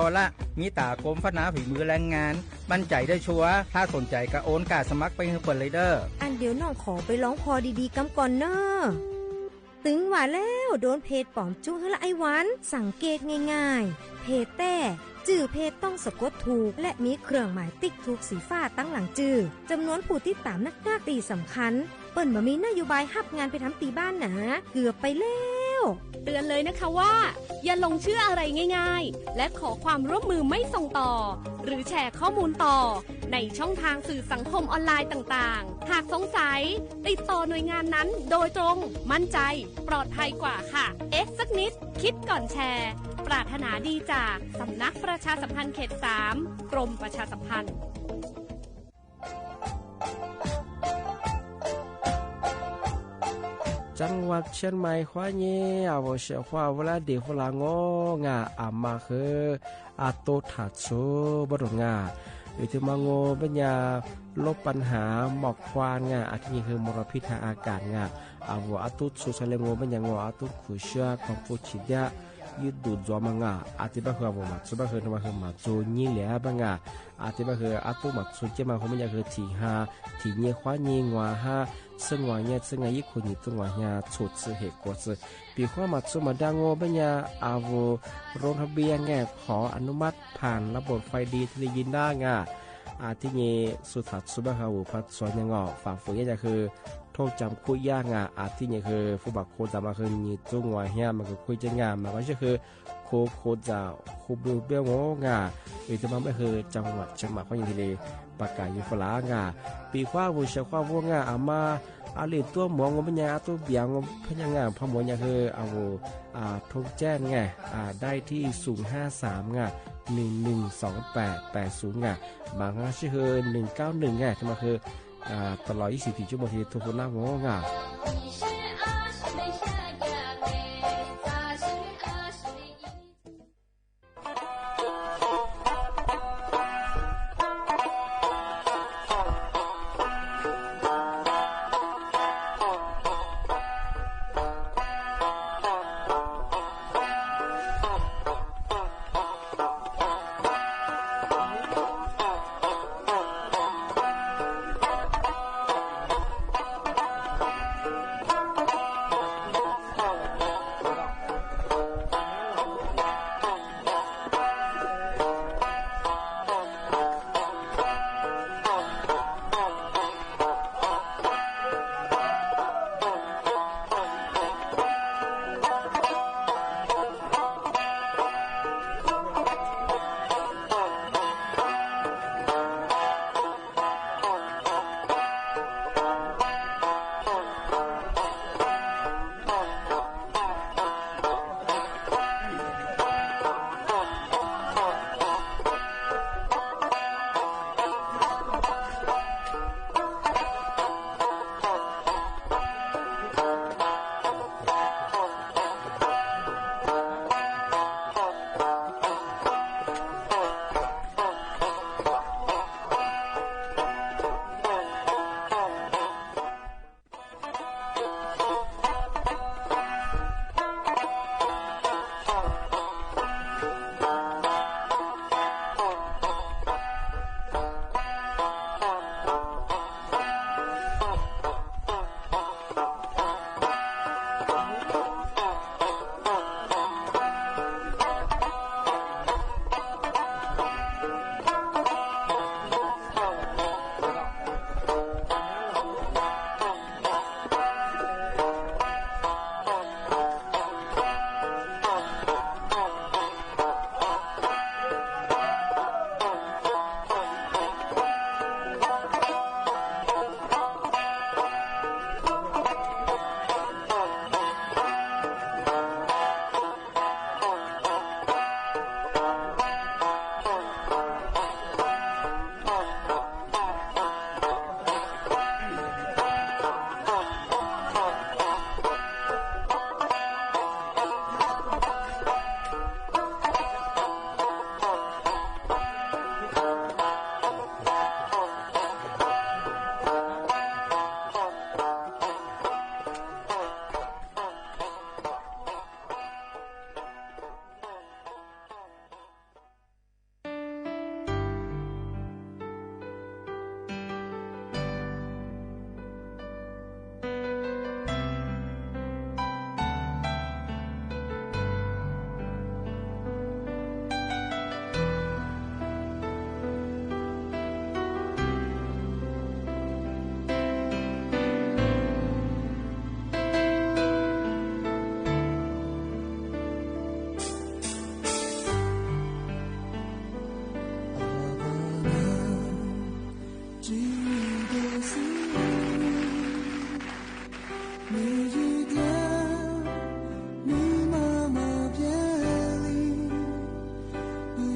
พอละมีตากรมพัฒนาฝีมือแรงงานมั่นใจได้ชัวร์ถ้าสนใจก็โอนกาสมัครไปให้เปิดเลยเด้ออันเดี๋ยวน้องขอไปร้องพอดีๆกำก่อนเนอะตึงว่าแล้วโดนเพจปลอมจุ้งให้ละไอ้วันสังเกตง่ายๆเพจแต่จื่อเพจต้องสะกดถูกและมีเครื่องหมายติ๊กถูกสีฟ้าตั้งหลังจื่อจำนวนผู้ติดตามนักตีสำคัญเปิ้นบ่มีนโยบายรับงานไปทำตีบ้านหนาเกือบไปแล้วเตือนเลยนะคะว่าอย่าลงเชื่ออะไรง่ายๆและขอความร่วมมือไม่ส่งต่อหรือแชร์ข้อมูลต่อในช่องทางสื่อสังคมออนไลน์ต่างๆหากสงสัยติดต่อหน่วยงานนั้นโดยตรงมั่นใจปลอดภัยกว่าค่ะสักนิดคิดก่อนแชร์ปรารถนาดีจากสำนักประชาสัมพันธ์เขต 3 กรมประชาสัมพันธ์จังหวัดเชียงใหม่ขวาเย่อาวเสียขวาเวลาเด็กเวลางองาอามาคืออาโตถัดโซบดงาหรือที่มาโงปัญญาลบปัญหาหมอกควานงาอาทินี้คือมลพิษทางอากาศงาอาวอาตุสุสเลงโงปัญญาโงอาตุขุเชียของฟูชิดะยุดดูดจอมังอาทิบะคือว่ามาสุบะคือมาคือมาโจนี่แหละบังอาทิบะคืออาตุมาสุเจมาของปัญญาคือที่หาที่เงี้ยขวาเงี้ยงัวหาซึ่งว่าเนี่ยซึ่งอายุคนนี้ตัวเนี่ยฉุดสื่อเหตุกว่าสื่อปีข้อมาสุมาดังโง่ปัญญาอาโวโรงทะเบียนแง่ขออนุมัติผ่านระบบไฟดีที่ยินได้อาที่นี้สุดท้ายสุบะฮาวพัดสวนยังฝั่งฝูงเนี่ยคือโทษจำคุยยากอาที่นี้คือผู้บักโคจำมาคือนี่จุงว่าเฮียมันคือคุยจะมันก็คือโคจะคูบิวเบลโง่หรือจะมาไม่คือจังหวัดเชียงใหม่ข้อยินทีเลยประกาศยุฟลปีคว้าวูเชียคว้าวัวอามาอาลีตัวหมองปัญญาตัวเบียงพญางพมวเนี่ยคือเอาทงแจ้งได้ที่053112880บางครั้งชื่อ191ทำมาคือตลอด24ชั่วโมงที่ทุกคนนั่งงง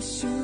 天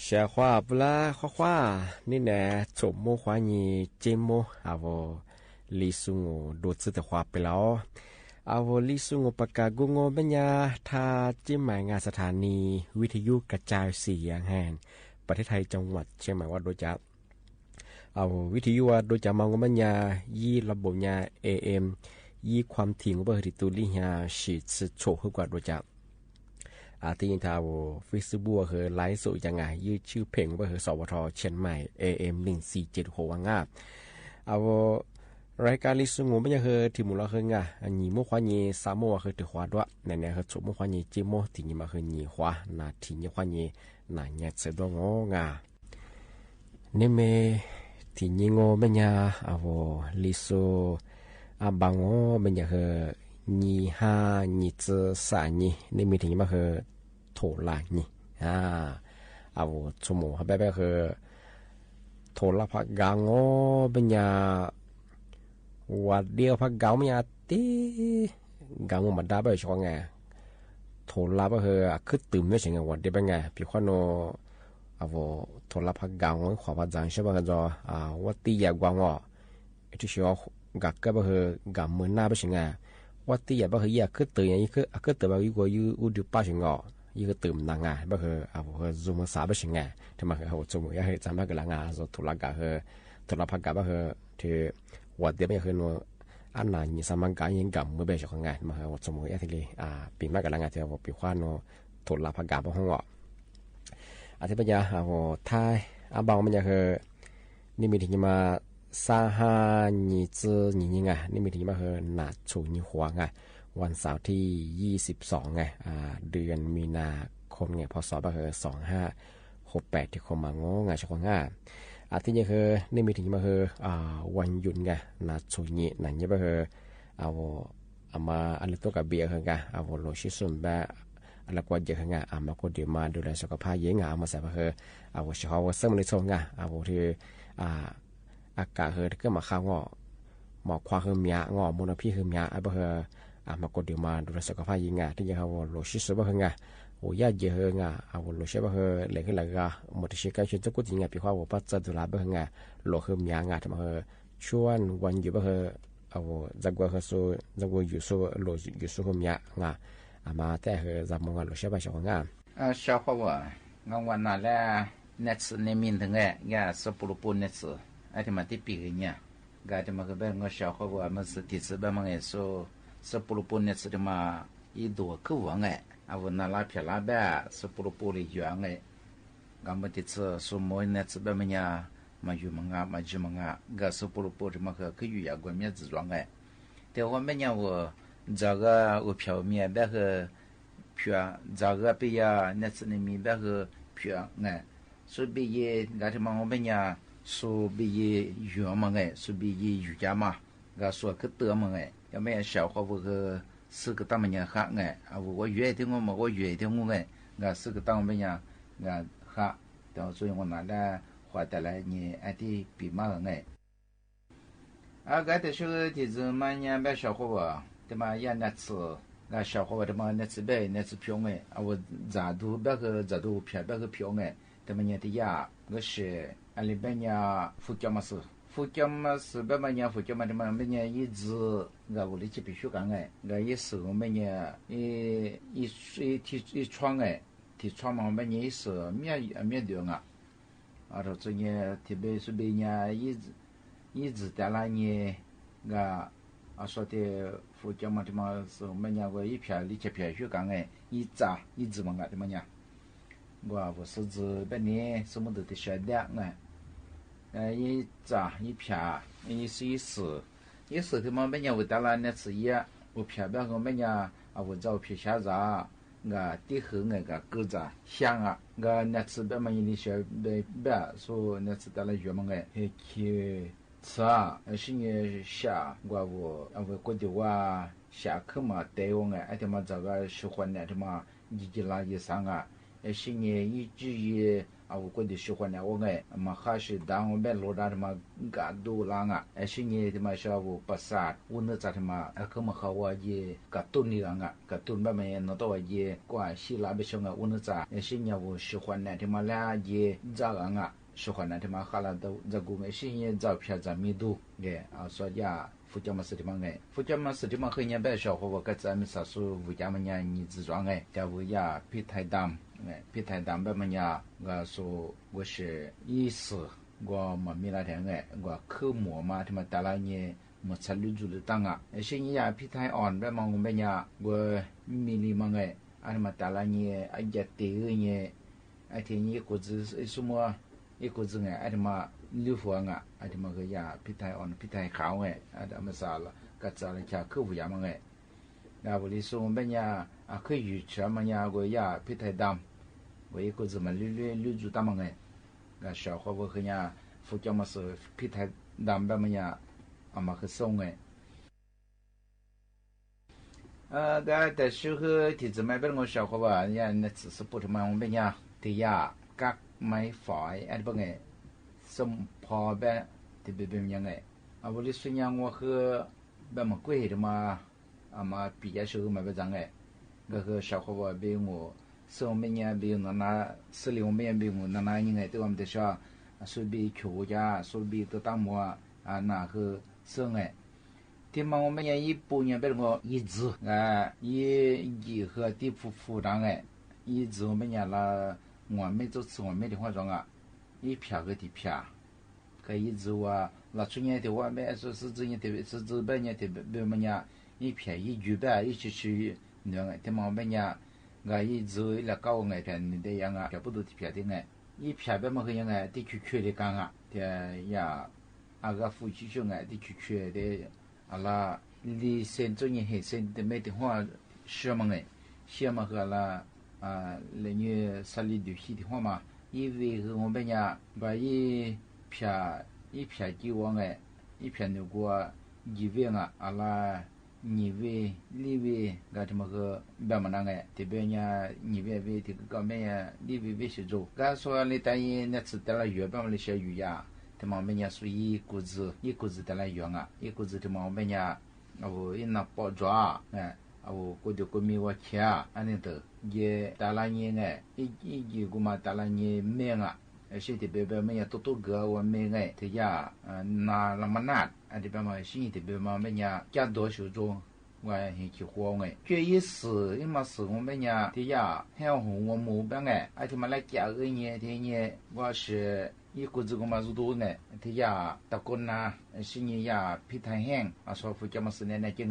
小花不啦花花，你呢？做么花你节目啊？我李叔我多次的花不了。อาวุลิสุงปากากุงอเบญญาทาจิมหมายงานสถานีวิทยุกระจายเสียงแห่งประเทศไทยจังหวัดเชียงใหม่ว่าโดยจะเอาวิทยุว่าโดยจะมองเบญญายี่ระบบญา AM ยี่ความถี่ของเบอร์ติตุลิฮาฉีดสโชขึ้นกว่าโดยจะที่ยินทาวฟิสบัวคือไลฟ์สดยังไงยืดชื่อเพลงว่าคือสวทเชียงใหม่ AM 1476วังงาเอารายการลิสุงไม่ยังเคยที่มุลเคยง่ะอันนี้มุขวานีสามโมเคยถือขวาด้วยเนี่ยเคยจุมุขวานีจิโมที่นี่มาเคยหนีขวานาที่นี่ขวานีนาเนี่ยเสดงงาเนี่ยเมที่นี่งอไม่ยาเอาลิสุอาบังงอไม่ยังเคยนี่ฮานี่เจสานี่เนี่ยมีที่นี่มาเคยโถลานี่เอาจุมุเขาแบบเคยโถลาพักกางอไม่ยาว่าเดียวพักเก่าไม่ยาตีเก่ามันได้ไปช่วงไงโทรลับก็คือขึ้นตื่นไม่ใช่ไงว่าเดียวเป็นไงพี่ขวัญโนโทรลับพักเก่าขอพักจังใช่ป่ะกันจอว่าตีอยากกว่างที่ชัวกักก็คือกับมือหน้าไปใช่ไงว่าตีอยากก็คืออยากขึ้นตื่นอย่างนี้ขึ้นตื่นแบบอยู่ดูป้าใช่ไงยี่ก็ตื่นนางไงก็คือซูมสาไปใช่ไงทำไมคือซูมอยากให้จำได้กันละไงโทรลับก็คือโทรลับพักเก่าก็คือที่ว่าเดี๋ยวไม่เคยโนอันนั้นสามัญการยังกับเมื่อเบชของงานมาว่าสมมติที่ปีมากกับงานที่ว่าปีขวานโนถดลาพักการพห้องอ่ะอาทิตย์ปัญญาว่าท้ายบางมันจะคือนี่มีที่มาสาหานี่จื้อนี่ไงนี่มีที่มาคือหนาชูนี่หัวไงวันเสาร์ที่22ไงเดือนมีนาคมไงพศก็คือ2568ที่เขามางงานเฉพาะงานอาทิตย์นี้คือนี่มีถึงมาคือวันหยุดไงนาชุยนี่นั่นเนี่ยก็คือเอามาอันนี้ตัวกับเบียร์ไงโลชิสุนแบบอะไรกว่าเยอะไงมาก็เดี๋ยวมาดูแลสุขภาพเยอะไงมาใส่ก็คือเช้าเสริมในโซนไงที่อากาศคือก็มาข้าวงอหมอกควาคือเมียงอมูลพี่คือเมียก็คือมาก็เดี๋ยวมาดูแลสุขภาพเยอะไงที่ยังโลชิสุก็คือไงโอ้ยเยอะไงโลชิก็คือเหลือขึ้นเลยก็หมดที่ใกล้ชิดจะกูจริงไงพี่ว่าปัจจัยตุลาก็คือไงโลคือเมียไงทำไมชวนวันหยุดก็คือจักว่าคือสู้จักว่าอยู่สู้โลอยู่สู้คือเมียไงมาแต่คือจำมองโลชิไปชอบไงชอบเพราะว่างวันนั้นแหละเน็ตในมินถึงไงสปุรปุ่นเน็ตไอ้ที่มาที่ปีเนี่ยก็ที่มาคือแบบชอบเพราะว่ามันสติสแบบมันไงสปุรปุ่นเน็ตที่มาอีตัวคือว่าไงนาลาเพียลาแบบสปุรปุ่นเลยอยู่ไงก็มันติดสมมติเน็ตแบบมันเนี่ยมาอยู่มังงะมาจีมังงะก็สปุรปุ่นที่มาคืออยู่อย่างกว่ามี自装ไงแต่ว่าไม่เนี่ยว่า这个我票面别个票，这个比呀，那是你们别个票哎，所以比ye，俺他妈我们呀，说比ye远嘛哎，说比ye远家嘛，俺说去得嘛哎，要没小伙我个是个当么人哈哎，我远的我嘛，我远的我哎，俺是个当么人，俺哈，然后所以我拿来花得来你俺的比嘛哎，俺的说的是嘛人别小伙我。他妈也那次，俺小伙他妈那次呗，那次票哎，我咋都别个咋都票别个票哎，他们人的呀，我是俺里边呀福建嘛是，福建嘛是别嘛人福建嘛他妈们人一直俺屋里去必须干哎，俺一时我们人一窗哎，提窗嘛我们人一时面对啊，然后这呢特别是别人一直在那呢，俺。说的福建嘛，他妈是我们家我一片里去片去干哎，一扎一直嘛干的嘛呀，我是指本年什么都得学的哎，一扎一片一时他妈本年我到了那次也我片边我们家我找片下扎，我地后个狗扎香啊，我那次本嘛你学别说那次到了月嘛哎，去。是啊，是你下我过的话下课嘛，带我哎，他妈这个喜欢的他妈一拉一上啊，是年一至一我过的喜欢呢我嘛还是当我们罗达的嘛嘎多浪是年的嘛小我不杀我那咋的嘛可么好我也嘎顿的浪嘎顿吧没那到也关系拉不上我那咋是年我喜欢呢的嘛俩也咋浪喜欢呢的嘛哈啦都这个没是年照片在密度说呀福建嘛是的嘛福建嘛是的嘛很年白小伙我个咱们啥说福建嘛你自装叫我呀皮太淡皮太淡吧嘛呀我说我是意思我嘛没那天我科目嘛他妈打了你我参与住的当是你呀皮太安吧嘛我们呀我米里嘛他妈打了你也对你天你个子什么一个字他妈六佛他妈个呀皮太安皮太好他妈啥了个咋了家客户呀嘛那我哩说我们呀可以吃嘛呀我呀皮太淡我一个字嘛绿住大嘛那小伙我和呀福建嘛是皮太淡吧嘛呀嘛和送个的时候提子买不我小伙吧呀那只是不他妈我们呀的呀各买法不送跑呗的别样我哩说呀我和别么贵的嘛嘛毕业时候嘛不长那个小伙吧比我送我们呀比那是里我们比我那人对我们的说说比求家说比都当么那个送天嘛我们呀一半年被我一直一和地夫当一直我们呀那我们就吃我们的化妆一票个的票可一直那去年的我们说是这年的是这半年的别么呀一票一举办一起去那天嘛我们呀一直来搞片的样票不都的票的一票别么个样的去的干的呀个夫妻兄的去的啦你先做年黑先的没的话什么什么个啦那你啥里的西的话嘛因为我们呀把一票给我一票那个一位啦你位里位这么个别么这边呀你位这个高面呀里位是做说你等于那次得了月半那些鱼呀他们们呀属于一股子得了鱼一股子他们呀我一那包装我过去过米我吃那的也打了你一个嘛打了你面是的别们呀多个我们这呀那么难这边嘛新的别们呀加多少种我很喜欢这一是因为是我们呀这呀很红我们边这么来加个呢这呢我是一个这个嘛是多这呀大个呢是你呀皮太黑说福建嘛是那进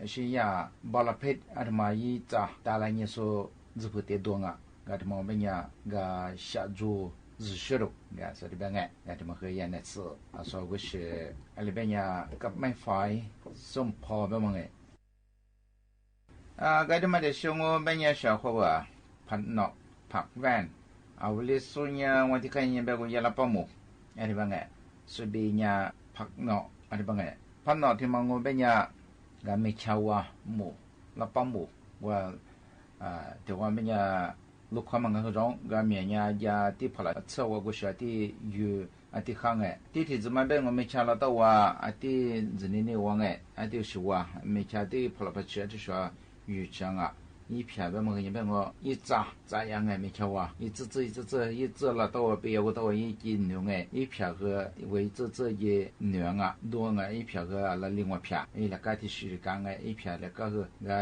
是呀巴拉皮这么一扎打了你说日不得多这么我们呀个下注日学了说这边这么和人那次说我是里边呀个买法送跑别么这么的兄我们呀小伙吧ผัดนอกผักแว่น我哩说呀我的看人别个也拉保姆这边随便呀ผักนอก这边ผัดนอกที่มา我们呀个没吃母拉保姆我这我们呀ลูกค้ามันก็ร้องก็เมียยาที่พลาเชื่อว่ากูเชื่อที่อยู่ที่ข้างที่จะมาเป็นว่าไม่ใช่เราตัวที่จะนี่ว่าที่ชัวไม่ใช่ที่พลาเชื่อที่ชัวอยู่จัง一片别么个别个一扎样没瞧一只了到别个到一斤牛一片个为这一牛多一片个那另外片那个的是干一片那个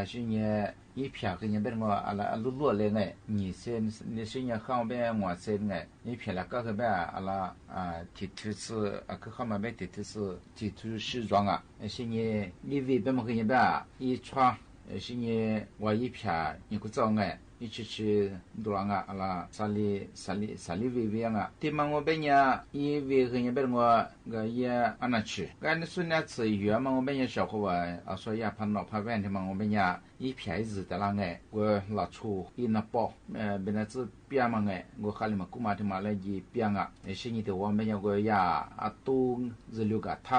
是呢一片个别个那落来你是呢后边我是一片那个别提出是个后面别提出是提出西装是呢你为别么个别一穿是你我一片你个找一起去多啥里微微对嘛我本呀一微和你别我个也那去俺说那次月嘛我本呀小伙说也怕闹怕晚的嘛我本呀一片子的那个我拿出一那包本来是边嘛个我哈里嘛古嘛的嘛来一边啊是你的我们要个呀都是留个他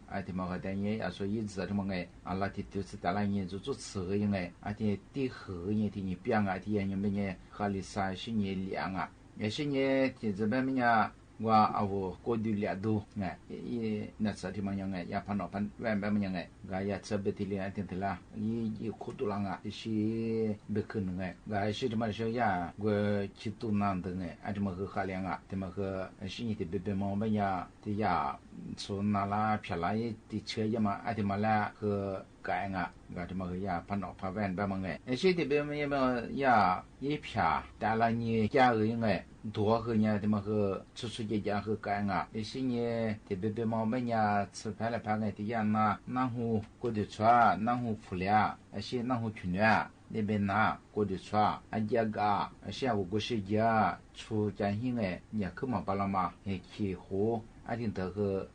啊的嘛个等于说一直的嘛个拉的就是的那年就做吃个因为的地和呢的你边啊的你们呢哈里啥是你两啊也是你的这边呢我我过度了都哎，那啥地方样哎，也碰到碰外边么样哎，我也这边的了点的啦，苦多lang啊，是不可能哎，我是这么说呀，我去都难的哎，这么个海量啊，这么个是你的别别么么呀，的呀，从那啦漂亮的车呀嘛，这么啦和。改啊，我这么个呀，碰到碰完别么个，现在别么呀，一片，但了你家个个多个呢，这么个出去家和改啊，一些呢，特别别么么呀，吃饭了饭个的呀那，然后过的穿，然后服了，些然后穿了。那边拿过的穿，家个，下午过时间出家庭个，也可嘛巴拉嘛，也去活，定得个。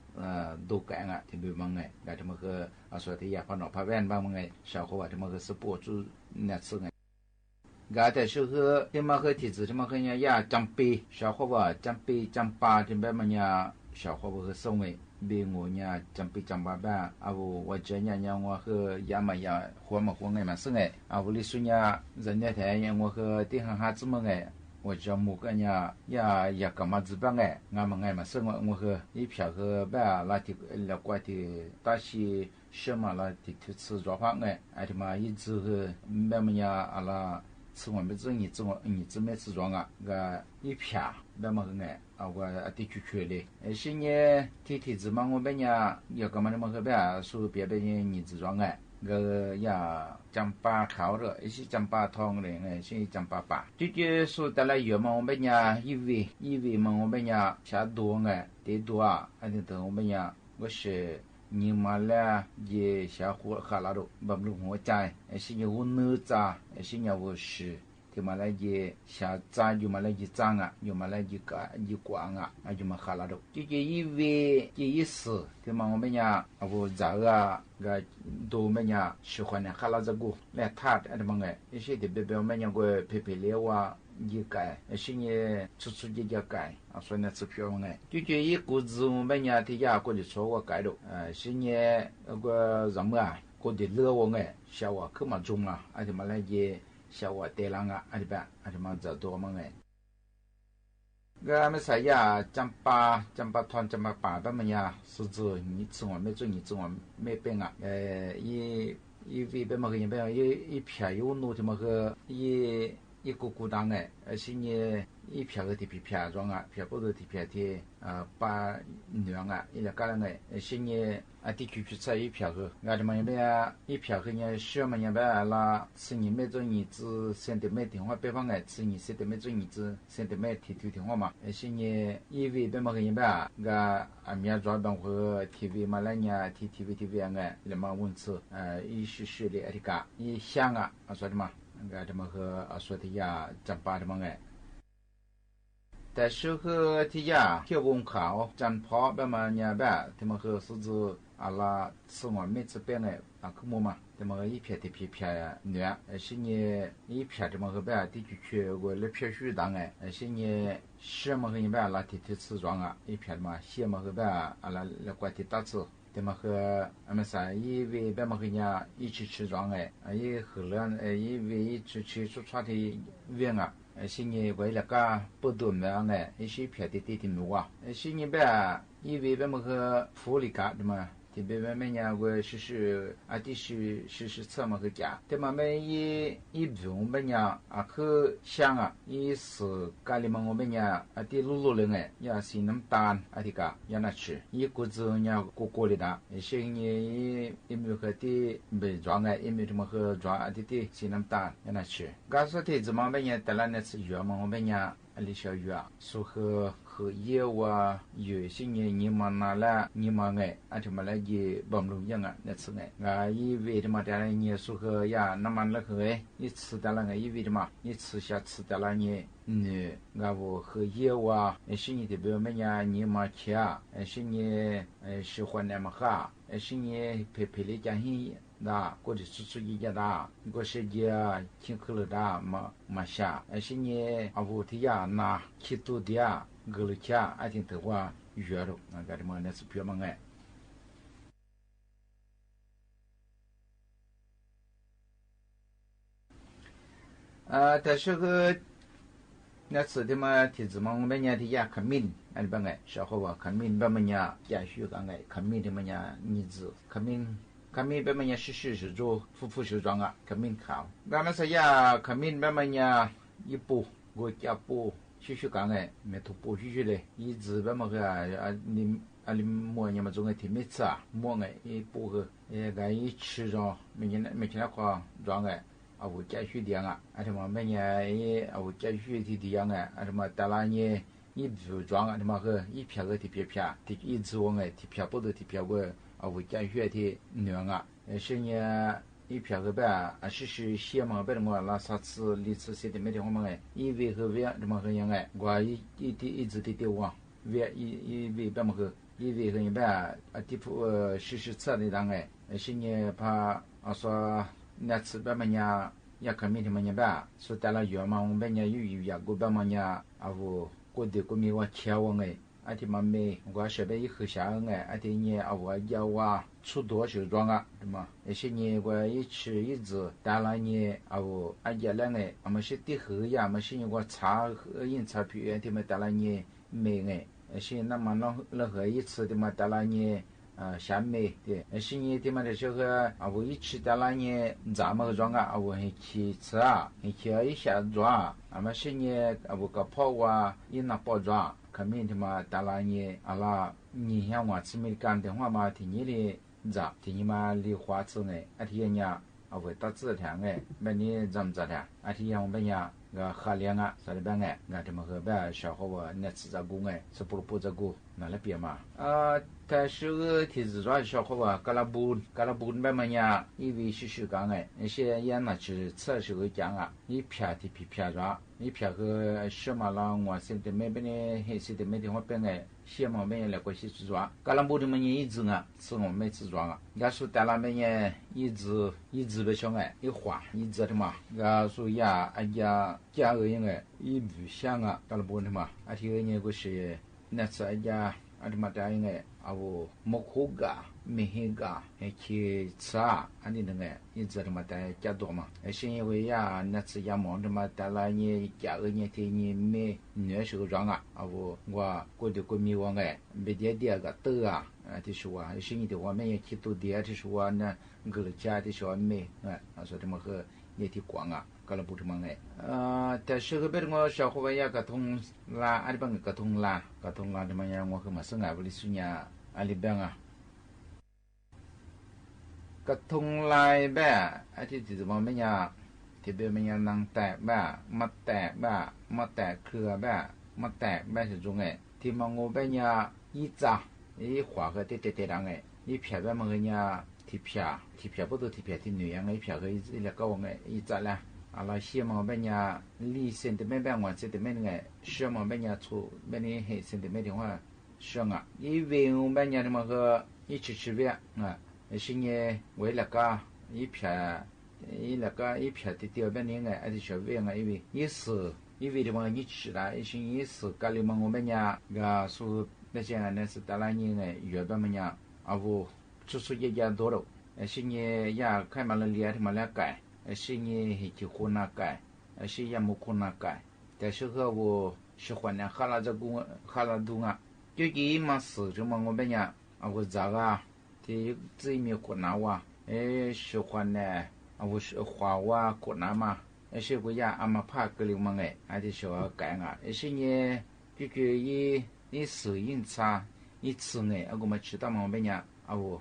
都改啊，特别忙哎，这么个说的也碰到拍完吧忙哎，小伙这么个是博主那次哎，的时候这么个体质这么个呀长辈，小伙吧长辈长爸这边么呀，小伙吧和生为，比我呀长辈长爸吧，我这样我和呀嘛呀活嘛活哎嘛生哎，我里说呀人家台呀我和地上哈子么哎。我叫某个呀干嘛子办哎，俺们生我和一票和办那的那怪的大些什么那的投资做法哎，的嘛一直和慢慢呀那吃我们这你这么吃装啊，个一票慢慢和哎我的去的，现在天子嘛我们呀要干嘛的嘛和办说别你自装哎。个呀，讲把考的，一些讲把汤的，哎，些讲把把。这说得来有嘛，我们呀，一位嘛，我们呀，下多哎，得多啊，还得等我们呀，我是你妈嘞，也下火哈拉的，不如我在，是你我哪吒，是你我是。就嘛来一下站就嘛来一站啊，就嘛来一逛啊，就嘛哈拉的。这一位这一时，就嘛我们呀，我早啊个都我们呀喜欢的哈拉这个来他的么个，一些的别我们呀个陪聊啊。一改，是你出去就改所以呢吃票哎，就一股子我们呀的呀过的错我改了，是你那个什么啊，过的乐我哎，小我可嘛中啊，就嘛来je小我带浪啊，就嘛走多么哎。俺们说呀，讲把团讲把爸们呀，是指你吃我没做你吃我没变啊，一位别么个人别一片有路的么个一个孤单哎，而且呢，一片个的片装啊，片不是的片的把娘啊，一个干人而且呢地区吃一片个，俺这么一边一片个呢，小么一边啦，吃你每种日子现在买电话比方哎，吃你现在每种日子现在买提电话嘛，而且呢，因为别么个一边俺面抓帮和 TV 嘛来呢，TV 哎，那么文字一时的这个一想啊，说的嘛。这么个说的呀，讲把的么哎，但是和的呀，跳公考讲跑别么呢呗，他们和是指拉吃完每次变哎可么嘛，他们一片的片暖，而且呢一片这么个呗，地区我来片水当哎，而且呢什么个一般拉提吃装啊，一片嘛，什么个呗拉管的打字。对嘛和俺们说，因为别么个人一起吃装哎，也后来因为一起去出差的远啊，现在为了个不多嘛哎，一些偏的路啊，现在呗，因为别么个福利卡的嘛。特别外面呢，我是的是这么个家，对嘛没一部我们呢去想啊，也是家里嘛我们呢的路人哎，也是那么大的个也那吃，一个子呢过的哒，现在也没有和的没装哎，也没什么和装的是那么大也那吃，刚说的怎么我们呢得了那次药嘛，我们呢里小药啊，说和业务啊，有些人你们拿来，你们哎，就么来给帮助人啊，那次哎，以为的嘛，当然你说和呀，那么那个哎，你吃的了以为的嘛，你吃下吃的了你，我和业务啊，是你的表妹呀，你们去啊，是你喜欢那么哈，是你陪的家庭 da过的出一家da过世界听课了da嘛下是你阿不提呀那去多的呀格了家爱听的话约了那个的嘛那是别么哎但是个那次的嘛提子嘛我们家的呀看命俺们哎小伙伴看命别么呀家属讲哎看命的么呀儿子看命看命别么呀是做夫是装啊看命考俺们说呀看命别么呀一步我家步续讲哎没突步续嘞一直别么个你摸你们总爱听没吃啊摸哎一步个个一吃着没见那块装哎我家属的啊而且嘛每年我家属的样哎而且嘛大拉年一组装啊他妈个一票个的票的一直我哎的票不都的票个我家属的娘啊是呢一票个吧是些嘛别我拉啥子历次些的没的我们哎一位和位他妈个样哎我一直的我位一位别么个一位和一般地铺是测的当哎是呢怕说那次别么呀ya kami de manya ba so tala yo ma on benya yu ya go ba manya avu ko de ko mi wa chia wa ngai ati ma me go sha be yi hu sha ngai ati ni avu ya wa出多是装啊对吗是你我一吃一直当然你avu a ya la ngai ama shi ti hu ya ma shi ni go cha yin cha pi de ma tala ni me ngai是那么了和一次的嘛当然你下面的是你的嘛的时候我一吃到那年咱们装啊我还去吃啊还去一下装嘛是你我个泡啊一那包装可明的嘛到那年阿拉你像我吃没干的话嘛听你的咋听你嘛梨花子呢听人我打字的哎把你怎么着的听我们呀个河凉啊啥的办哎那这么个办小伙我那吃着工哎是不着工那了别嘛但是个提子抓小伙吧，嘎拉布慢慢呀，因为是讲哎，那些也那是测试个讲啊，一片的皮片抓，一片个什么啦，我现在没边呢，还是的没地方变哎，些嘛没来过去抓，嘎拉布的么呢一直啊，是我没去抓啊，俺说在那边呢一直不想哎，一滑一直的嘛，俺说呀，俺家个人哎，一不想啊，嘎拉布的嘛，而且呢个是那次俺家。ada mata ingat awu mokuga mehiga ki tsa ani denga izar mata jado ma shin we ya na tsi ya mo de mata la ni ja ge ni ti ni me ne shu rang a awu wa ko de ko mi wa ngai be de de ga te a ti shu wa shin ni de wa me ye ki tu de ti shu wa na ge le ja ti shu me a so de ma ge ye ti kwang aก็ระบุถึงไงแต่ชื่อเป็นว่าชาวเขาอยากกระทงลาอะไรบ้างกระทงลทำไมยังว่าคือมาสง่าบริสุทธิ์ยาอะไรบ้างอ่ะกระทงลายแบบไอ้ที่จะบอกไม่ยากที่เป็นไม่ยากนางแตกแบบมาแตกแบบมาแตกเครือแบบมาแตกแบบ是中ไงที่มองว่าเป็นยาอีจ่าอีขวาก็เตะๆดังไงอีเพียแบบมันก็ยาที่เพีย不都ที่เพียที่เหนือไงเพียก็อีแล้วก็ว่าไงอีจ่าละ阿拉西毛边呀，离身的没办法，这的没那个，西毛边呀出，边的黑身的没的话，上啊，因为我边呀他妈个一起吃饭啊，是呢为了个一片的掉边的个，还是小饭啊，因为的嘛你吃啦，一些一是家里嘛我边呀个说那些那是大拉年个月边么呀，我出一家多了，是呢呀开嘛了脸他妈了改。是你很喜欢那个，是也没看那个，但是个我喜欢呢，哈拉这个哈拉东啊，就这嘛事，就嘛我们呀，我这个的这面看那哇，喜欢呢，我是花哇看那嘛，是个呀，阿妈怕个了嘛哎，还是说干啊，是呢，就一适应差一次呢，我们吃到嘛我们呀，我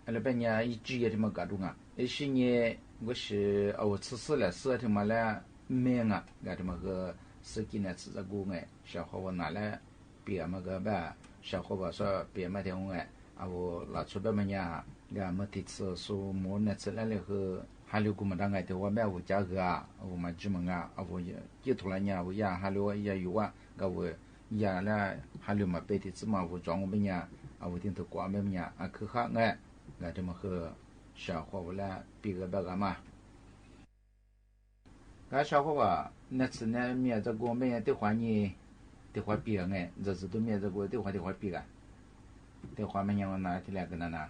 那边呀一直也这么搞动啊，是呢。我是我吃死了死他妈了命啊，个他妈个司机呢吃着过哎，小伙我拿来别么个吧，小伙我说别么的我哎，我拿出别么呀，个么的吃说么呢吃来了后，还留个么当哎的我买我家个啊，我们专门啊，我也突然呀，我呀还留也有啊，个我呀了还留么别的芝麻我装我们呀，我顶头挂么呀，可好哎，个这么个。小伙不啦比个别个嘛个小伙吧那次呢面这个没的话你的话比个哎这是都面这个的话比个的话没让我拿起来跟他拿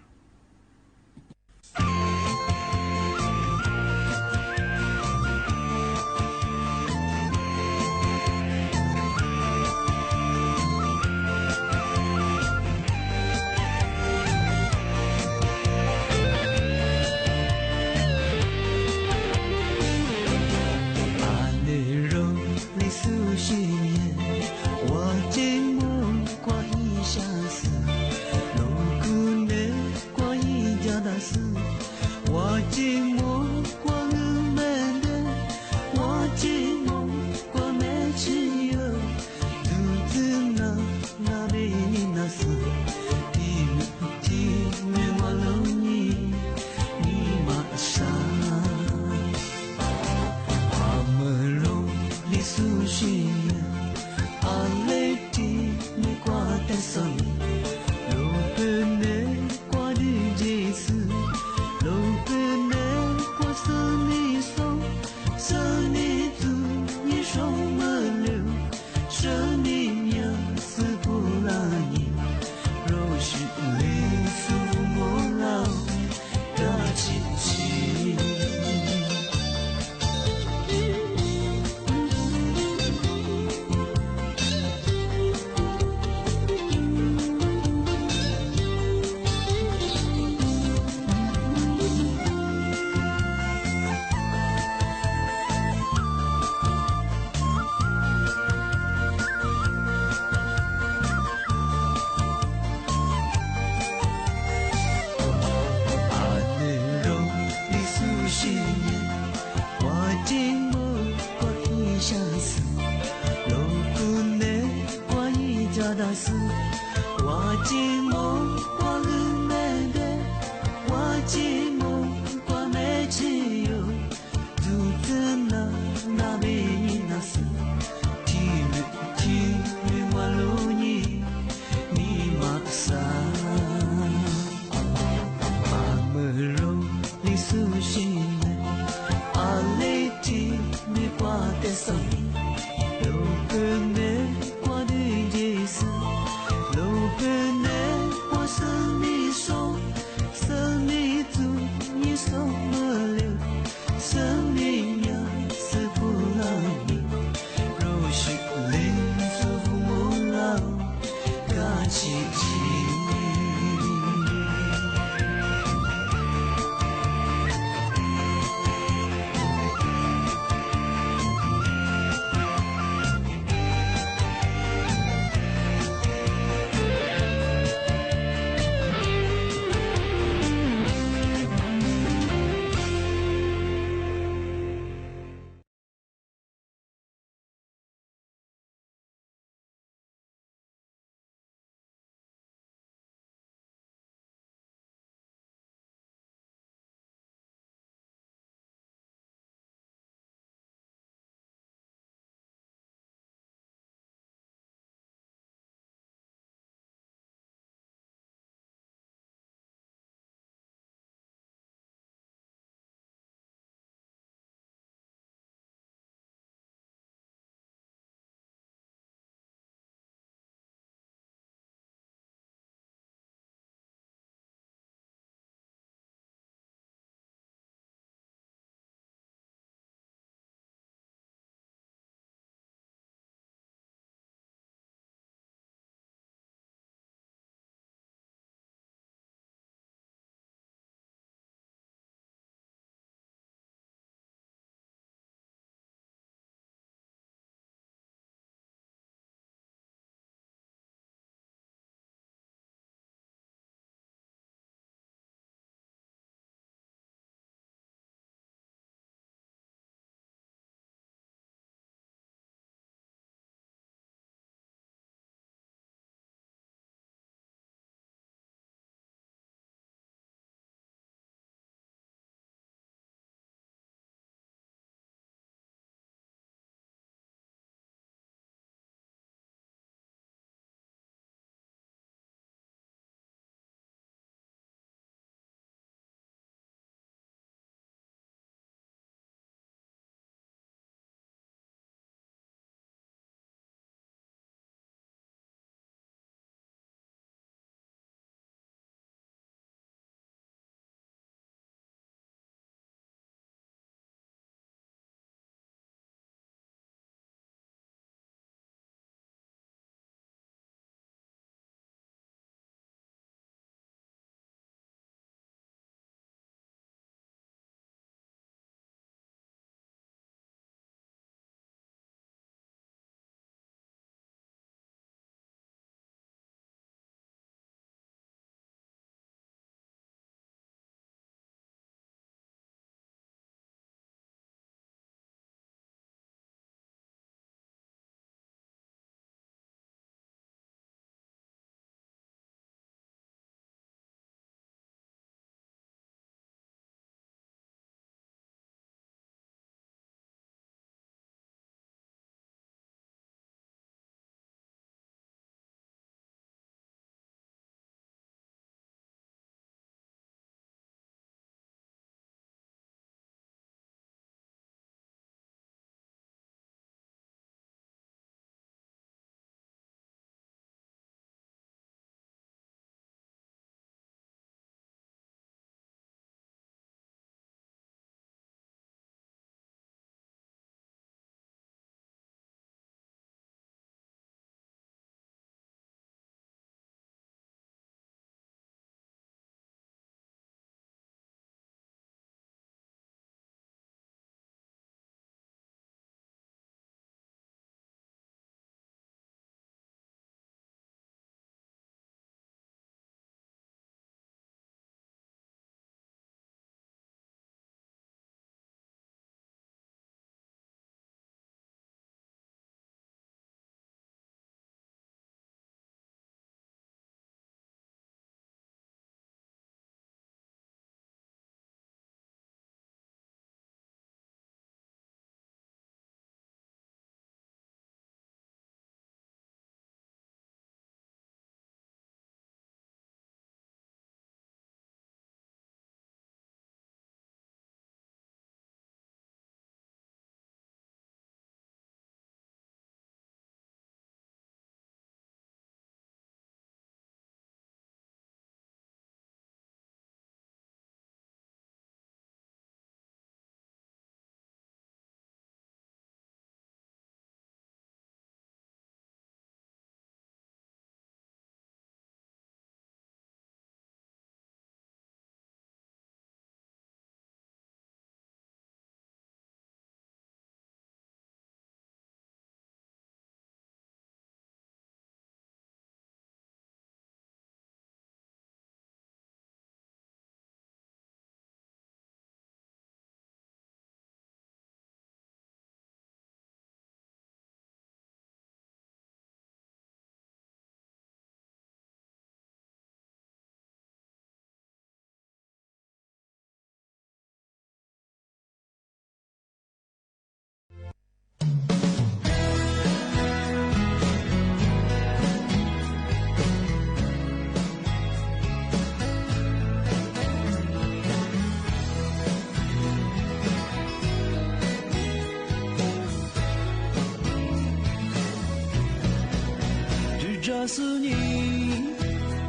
这是你，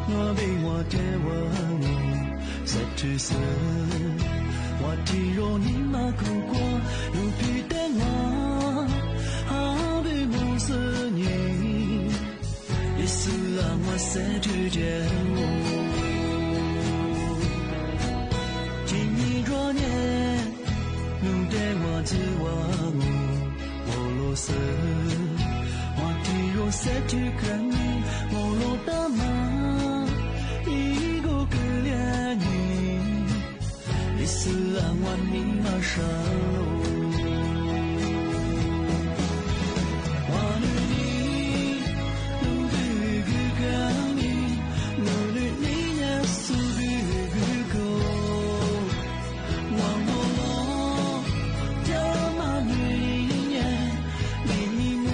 我被我的我失去时，我体肉你马苦过，如皮的我，好被我是你，也是让我失去的我。今年若年，弄得我自我罗斯。失去看你，我落大马，一个可怜你，你是让我你马上我女你，努力去看你，努力你也是去过，我落掉马女也，你母。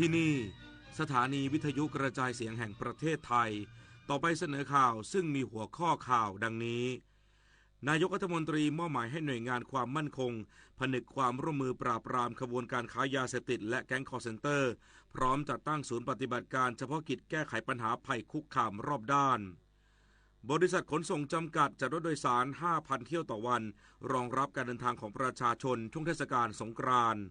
ที่นี่สถานีวิทยุกระจายเสียงแห่งประเทศไทยต่อไปเสนอข่าวซึ่งมีหัวข้อข่าวดังนี้นายกรัฐมนตรีมอบหมายให้หน่วยงานความมั่นคงผนึกความร่วมมือปราบปรามขบวนการค้ายาเสพติดและแก๊งคอลเซ็นเตอร์พร้อมจัดตั้งศูนย์ปฏิบัติการเฉพาะกิจแก้ไขปัญหาภัยคุกคามรอบด้านบริษัทขนส่งจำกัดจัดรถโดยสาร 5,000 เที่ยวต่อวันรองรับการเดินทางของประชาชนช่วงเทศกาลสงกรานต์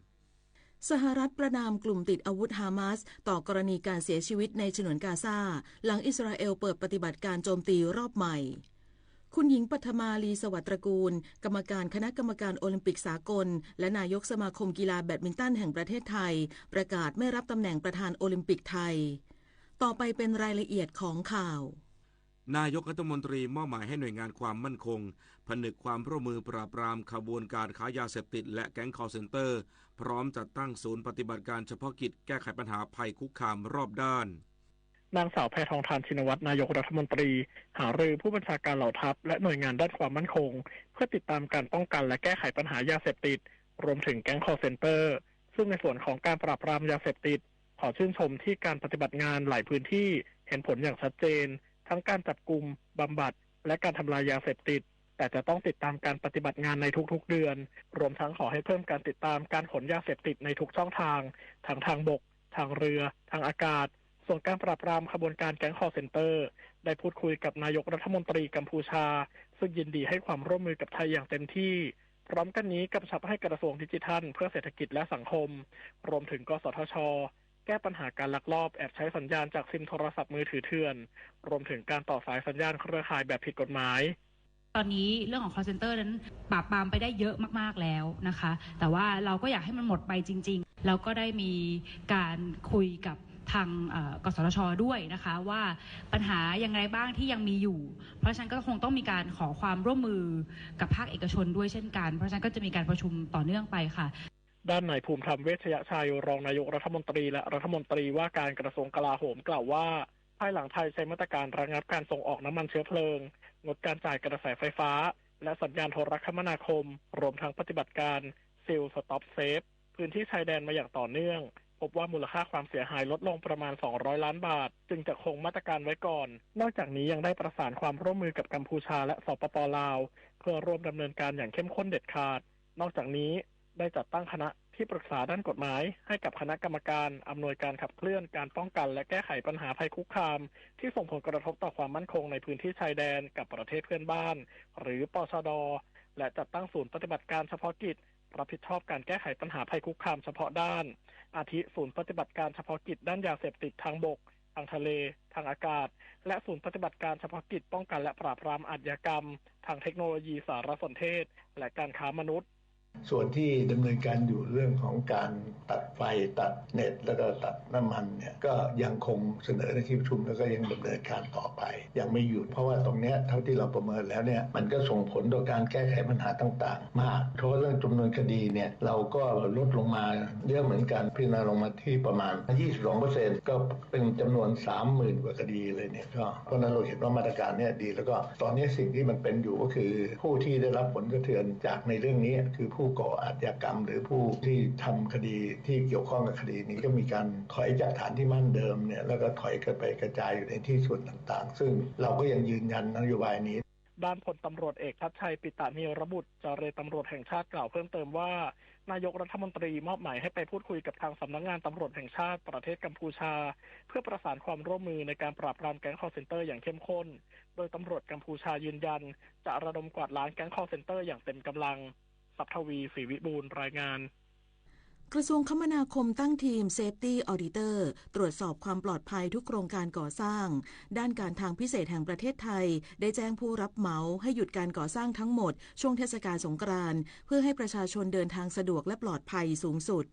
สหรัฐประณามกลุ่มติดอาวุธฮามาสต่อกรณีการเสียชีวิตในฉนวนกาซาหลังอิสราเอลเปิดปฏิบัติการโจมตีรอบใหม่คุณหญิงปัทมาลีสวัสดิ์ตระกูลกรรมการคณะกรรมการโอลิมปิกสากลและนายกสมาคมกีฬาแบดมินตันแห่งประเทศไทยประกาศไม่รับตำแหน่งประธานโอลิมปิกไทยต่อไปเป็นรายละเอียดของข่าวนายกรัฐมนตรีมอบหมายให้หน่วยงานความมั่นคงผนึกความร่วมมือปราบปรามขบวนการค้ายาเสพติดและแก๊งคอลเซ็นเตอร์พร้อมจัดตั้งศูนย์ปฏิบัติการเฉพาะกิจแก้ไขปัญหาภัยคุกคามรอบด้านนางสาวแพทองธารชินวัตรนายกรัฐมนตรีหารือผู้บัญชาการเหล่าทัพและหน่วยงานด้านความมั่นคงเพื่อติดตามการป้องกันและแก้ไขปัญหายาเสพติดรวมถึงแก๊งคอลเซ็นเตอร์ซึ่งในส่วนของการปราบปรามยาเสพติดขอชื่นชมที่การปฏิบัติงานหลายพื้นที่เห็นผลอย่างชัดเจนทั้งการจับกุมบำบัดและการทำลายยาเสพติดแต่จะต้องติดตามการปฏิบัติงานในทุกๆเดือนรวมทั้งขอให้เพิ่มการติดตามการขนยาเสพติดในทุกช่องทางทั้งทางบกทางเรือทางอากาศส่วนการปราบปรามขบวนการแก๊งคอลเซ็นเตอร์ได้พูดคุยกับนายกรัฐมนตรีกัมพูชาซึ่งยินดีให้ความร่วมมือกับไทยอย่างเต็มที่พร้อมกันนี้กำชับให้กระทรวงดิจิทัลเพื่อเศรษฐกิจและสังคมรวมถึงกสทช.แก้ปัญหาการลักลอบแอบใช้สัญญาณจากซิมโทรศัพท์มือถือเถื่อนรวมถึงการต่อสายสัญญาณเครือข่ายแบบผิดกฎหมายตอนนี้เรื่องของ call center นั้นปราบปรามไปได้เยอะมากๆแล้วนะคะแต่ว่าเราก็อยากให้มันหมดไปจริงๆเราก็ได้มีการคุยกับทางกสทช.ด้วยนะคะว่าปัญหายังไงบ้างที่ยังมีอยู่เพราะฉะนั้นก็คงต้องมีการขอความร่วมมือกับภาคเอกชนด้วยเช่นกันเพราะฉะนั้นก็จะมีการประชุมต่อเนื่องไปค่ะด้านนายภูมิธรรมเวชยชัยรองนายกรัฐมนตรีและรัฐมนตรีว่าการกระทรวงกลาโหมกล่าวว่าภายหลังไทยใช้มาตรการระงับการส่งออกน้ำมันเชื้อเพลิงงดการจ่ายกระแสไฟฟ้าและสัญญาณโทรคมนาคมรวมทั้งปฏิบัติการซิลสต็อปเซฟพื้นที่ชายแดนมาอย่างต่อเนื่องพบว่ามูลค่าความเสียหายลดลงประมาณ200ล้านบาทจึงจะคงมาตรการไว้ก่อนนอกจากนี้ยังได้ประสานความร่วมมือกับกัมพูชาและสปป.ลาวเพื่อร่วมดำเนินการอย่างเข้มข้นเด็ดขาดนอกจากนี้ได้จัดตั้งคณะที่ปรึกษาด้านกฎหมายให้กับคณะกรรมการอำนวยการขับเคลื่อนการป้องกันและแก้ไขปัญหาภัยคุกคามที่ส่งผลกระทบต่อความมั่นคงในพื้นที่ชายแดนกับประเทศเพื่อนบ้านหรือปชด.และจัดตั้งศูนย์ปฏิบัติการเฉพาะกิจรับผิดชอบการแก้ไขปัญหาภัยคุกคามเฉพาะด้านอาทิศูนย์ปฏิบัติการเฉพาะกิจด้านยาเสพติดทางบกทางทะเลทางอากาศและศูนย์ปฏิบัติการเฉพาะกิจป้องกันและปราบปรามอาชญากรรมทางเทคโนโลยีสารสนเทศและการค้ามนุษย์ส่วนที่ดำเนินการอยู่เรื่องของการตัดไฟตัดเน็ตแล้วก็ตัดน้ำมันเนี่ยก็ยังคงเสนอในที่ประชุมแล้วก็ยังดำเนินการต่อไปยังไม่หยุดเพราะว่าตรงนี้เท่าที่เราประเมินแล้วเนี่ยมันก็ส่งผลต่อการแก้ไขปัญหาต่างๆมากเพราะเรื่องจำนวนคดีเนี่ยเราก็ลดลงมาเยอะเหมือนกันพิจารณาลงมาที่ประมาณ 22% ก็เป็นจำนวน 30,000 กว่าคดีเลยเนี่ยก็เพราะนั้นเราเห็นว่ามาตรการเนี่ยดีแล้วก็ตอนนี้สิ่งที่มันเป็นอยู่ก็คือผู้ที่ได้รับผลกระเทือนจากในเรื่องนี้คือผู้ก่ออาชญากรรมหรือผู้ที่ทำคดีที่เกี่ยวข้องกับคดีนี้ก็มีการถอยจากฐานที่มั่นเดิมเนี่ยแล้วก็ถอยกันไปกระจายอยู่ในที่ส่วนต่างๆซึ่งเราก็ยังยืนยันนโยบายนี้ด้านพลตำรวจเอกทัชชัยปิตานิรบุตรเจรตำรวจแห่งชาติกล่าวเพิ่มเติมว่านายกรัฐมนตรีมอบหมายให้ไปพูดคุยกับทางสำนักงานตำรวจแห่งชาติประเทศกัมพูชาเพื่อประสานความร่วมมือในการปราบปรามแก๊งคอลเซ็นเตอร์อย่างเข้มข้นโดยตำรวจกัมพูชายืนยันจะระดมกวาดล้างแก๊งคอลเซ็นเตอร์อย่างเต็มกำลังสัพทวีศรีวิบูลย์รายงานกระทรวงคมนาคมตั้งทีม Safety Auditor ตรวจสอบความปลอดภัยทุกโครงการก่อสร้างด้านการทางพิเศษแห่งประเทศไทยได้แจ้งผู้รับเหมาให้หยุดการก่อสร้างทั้งหมดช่วงเทศกาลสงกรานต์เพื่อให้ประชาชนเดินทางสะดวกและปลอดภัยสูงสุด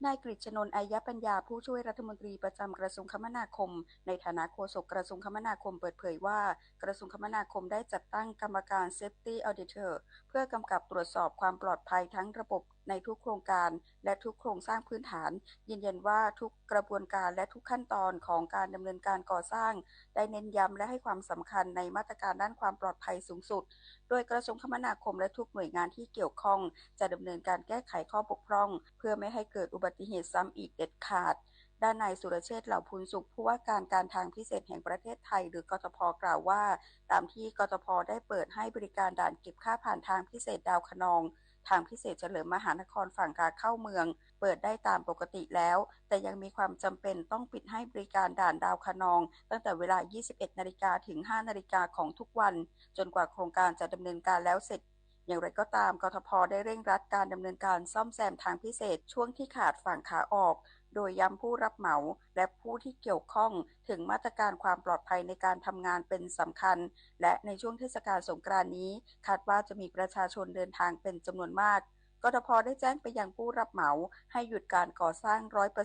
นายกฤษณนท์ อัยปัญญาผู้ช่วยรัฐมนตรีประจำกระทรวงคมนาคมในฐานะโฆษกกระทรวงคมนาคมเปิดเผยว่ากระทรวงคมนาคมได้จัดตั้งกรรมการ Safety Auditor เพื่อกำกับตรวจสอบความปลอดภัยทั้งระบบในทุกโครงการและทุกโครงสร้างพื้นฐานยืนยันว่าทุกกระบวนการและทุกขั้นตอนของการดำเนินการก่อสร้างได้เน้นย้ำและให้ความสำคัญในมาตรการด้านความปลอดภัยสูงสุดโดยกระทรวงคมนาคมและทุกหน่วยงานที่เกี่ยวข้องจะดำเนินการแก้ไขข้อบกพร่องเพื่อไม่ให้เกิดอุบัติเหตุซ้ำอีกเด็ดขาด ด้านนายสุรเชษฐ์เหล่าพูนสุขผู้ว่าการทางพิเศษแห่งประเทศไทยหรือกทพ.กล่าวว่าตามที่กทพ.ได้เปิดให้บริการด่านเก็บค่าผ่านทางพิเศษดาวคะนองทางพิเศษเฉลิมมหานครฝั่งขาเข้าเมืองเปิดได้ตามปกติแล้วแต่ยังมีความจำเป็นต้องปิดให้บริการด่านดาวคะนองตั้งแต่เวลา 21 นาฬิกาถึง 5 นาฬิกาของทุกวันจนกว่าโครงการจะดำเนินการแล้วเสร็จอย่างไรก็ตามกทพ.ได้เร่งรัดการดำเนินการซ่อมแซมทางพิเศษช่วงที่ขาดฝั่งขาออกโดยย้ำผู้รับเหมาและผู้ที่เกี่ยวข้องถึงมาตรการความปลอดภัยในการทำงานเป็นสำคัญและในช่วงเทศกาลสงกรานต์นี้คาดว่าจะมีประชาชนเดินทางเป็นจำนวนมากกทพ.ได้แจ้งไปยังผู้รับเหมาให้หยุดการก่อสร้าง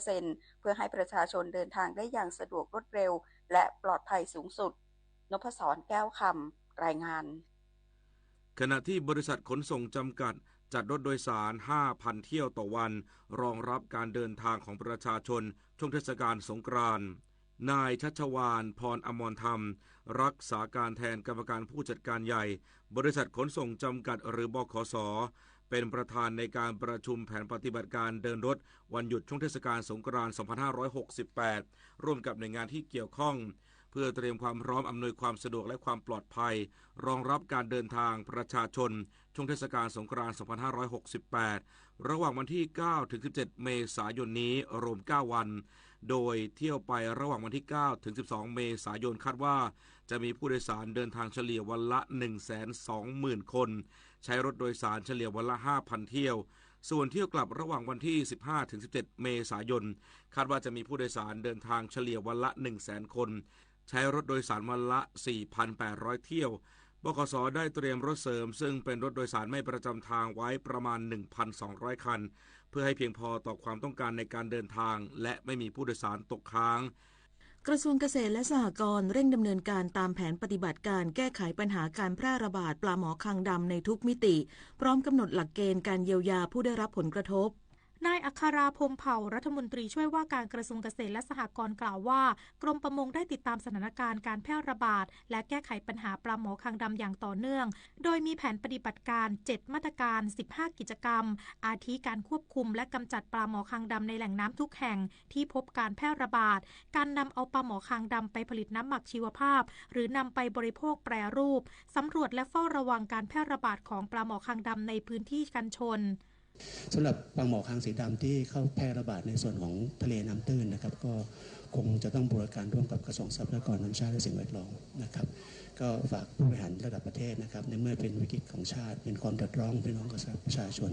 100% เพื่อให้ประชาชนเดินทางได้อย่างสะดวกรวดเร็วและปลอดภัยสูงสุดนพศรแก้วคำรายงานขณะที่บริษัทขนส่งจำกัดจัดรถโดยสาร 5,000 เที่ยวต่อวันรองรับการเดินทางของประชาชนช่วงเทศกาลสงกรานต์นายชัชวาล พรอมรธรรมรักษาการแทนกรรมการผู้จัดการใหญ่บริษัทขนส่งจำกัดหรือบขส.เป็นประธานในการประชุมแผนปฏิบัติการเดินรถวันหยุดช่วงเทศกาลสงกรานต์ 2568 ร่วมกับหน่วยงานที่เกี่ยวข้องเพื่อเตรียมความพร้อมอำนวยความสะดวกและความปลอดภัยรองรับการเดินทางประชาชนช่วงเทศกาลสงกรานต์ 2568 ระหว่างวันที่ 9 ถึง 17 เมษายนนี้รวม 9 วันโดยเที่ยวไประหว่างวันที่ 9 ถึง 12 เมษายนคาดว่าจะมีผู้โดยสารเดินทางเฉลี่ยวันละ 120,000 คนใช้รถโดยสารเฉลี่ยวันละ 5,000 เที่ยวส่วนเที่ยวกลับระหว่างวันที่ 15 ถึง 17 เมษายนคาดว่าจะมีผู้โดยสารเดินทางเฉลี่ยวันละ 100,000 คนใช้รถโดยสารวันละ 4,800 เที่ยวบขส.ได้เตรียมรถเสริมซึ่งเป็นรถโดยสารไม่ประจำทางไว้ประมาณ 1,200 คันเพื่อให้เพียงพอต่อความต้องการในการเดินทางและไม่มีผู้โดยสารตกค้างกระทรวงเกษตรและสหกรณ์เร่งดำเนินการตามแผนปฏิบัติการแก้ไขปัญหาการแพร่ระบาดปลาหมอคางดำในทุกมิติพร้อมกำหนดหลักเกณฑ์การเยียวยาผู้ได้รับผลกระทบนายอัคราพรหมเผ่ารัฐมนตรีช่วยว่าการกระทรวงเกษตรและสหกรณ์กล่าวว่ากรมประมงได้ติดตามสถานการณ์การแพร่ระบาดและแก้ไขปัญหาปลาหมอคางดำอย่างต่อเนื่องโดยมีแผนปฏิบัติการ7มาตรการ15กิจกรรมอาทิการควบคุมและกำจัดปลาหมอคางดำในแหล่งน้ำทุกแห่งที่พบการแพร่ระบาดการนำเอาปลาหมอคางดำไปผลิตน้ำหมักชีวภาพหรือนำไปบริโภคแปรรูปสำรวจและเฝ้าระวังการแพร่ระบาดของปลาหมอคางดำในพื้นที่กันชนสำหรับปลาหมอคางสีดำที่เข้าแพร่ระบาดในส่วนของทะเลน้ำตื้นนะครับก็คงจะต้องบูรณาการร่วมกับกระทรวงทรัพยากรธรรมชาติและสิ่งแวดล้อมนะครับก็ฝากผู้บริหารระดับประเทศนะครับในเมื่อเป็นวิกฤตของชาติเป็นความเดือดร้อนพี่น้องประชาชน